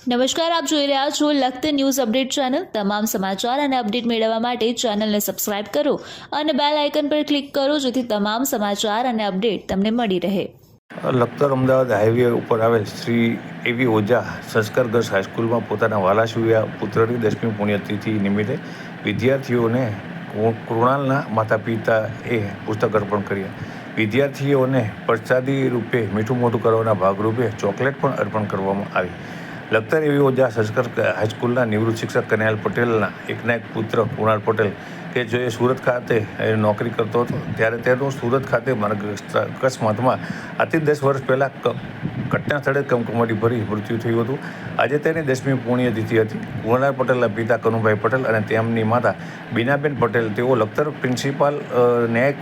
નમસ્કાર, આપ જોઈ રહ્યા છો લખત ન્યૂઝ અપડેટ ચેનલ। તમામ સમાચાર અને અપડેટ મેળવવા માટે ચેનલને સબસ્ક્રાઇબ કરો અને બેલ આઇકન પર ક્લિક કરો જેથી તમામ સમાચાર અને અપડેટ તમને મળી રહે। લખતર અમદાવાદ હાઈવે ઉપર આવેલ શ્રી એવી ઓઝા સંસ્કાર ગર્લ્સ હાઈસ્કૂલમાં પોતાના વાલાસુયા પુત્રની 10મી પુણ્યતિથિ નિમિત્તે વિદ્યાર્થીઓને કૃણાલના માતા પિતાએ પુસ્તક અર્પણ કર્યા। વિદ્યાર્થીઓને પ્રસાદી રૂપે મીઠું મોઢું કરવાના ભાગરૂપે ચોકલેટ પણ અર્પણ કરવામાં આવી। લખતર એવી ઓઝા સંસ્કાર હાઈસ્કૂલના નિવૃત્ત શિક્ષક કનૈયાલ પટેલના એકના એક પુત્ર કૃણાલ પટેલ કે જે સુરત ખાતે નોકરી કરતો હતો ત્યારે તેનું સુરત ખાતે માર્ગ અકસ્માતમાં આજથી 10 વર્ષ પહેલાં ઘટના સ્થળે કમકમાટી ભરી મૃત્યુ થયું હતું। આજે તેની 10મી પુણ્યતિથિ હતી। કૃણાલ પટેલના પિતા કનુભાઈ પટેલ અને તેમની માતા બીનાબેન પટેલ તેઓ લખતર પ્રિન્સિપાલ ન્યાયિક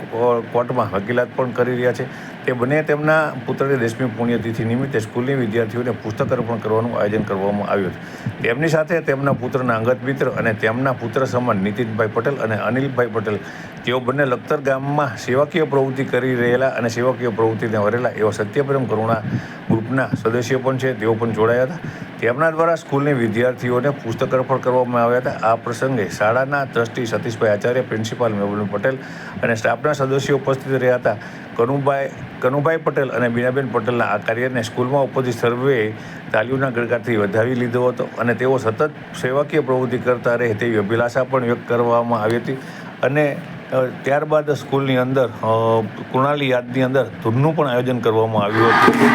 કોર્ટમાં વકીલાત પણ કરી રહ્યા છે। તે બંને તેમના પુત્રની 10મી પુણ્યતિથિ નિમિત્તે સ્કૂલની વિદ્યાર્થીઓને પુસ્તક અર્પણ કરવાનું આયોજન કરવામાં આવ્યું હતું। તેમની સાથે તેમના પુત્રના અંગત મિત્ર અને તેમના પુત્ર સમાન નીતિનભાઈ પટેલ અને અનિલભાઈ પટેલ જેઓ બંને લખતર ગામમાં સેવાકીય પ્રવૃત્તિ કરી રહેલા અને સેવાકીય પ્રવૃત્તિને વરેલા એવા સત્યપ્રેમ કરુણા ગ્રુપના સદસ્યો પણ છે, તેઓ પણ જોડાયા હતા। તેમના દ્વારા સ્કૂલની વિદ્યાર્થીઓને પુસ્તક અર્પણ કરવામાં આવ્યા હતા। આ પ્રસંગે શાળાના ટ્રસ્ટી સતીશભાઈ આચાર્ય, પ્રિન્સિપાલ મેહુલ પટેલ અને સ્ટાફના સદસ્યો ઉપસ્થિત રહ્યા હતા। કનુભાઈ પટેલ અને બીનાબેન પટેલના આ કાર્યને સ્કૂલમાં ઉપસ્થિત સર્વેએ તાલીઓના ગણકારથી વધાવી લીધો હતો અને તેઓ સતત સેવાકીય પ્રવૃત્તિ કરતા રહે તેવી અભિલાષા પણ વ્યક્ત કરવામાં આવી હતી। અને ત્યારબાદ સ્કૂલની અંદર કૃણાલી યાદની અંદર ધૂનનું પણ આયોજન કરવામાં આવ્યું હતું।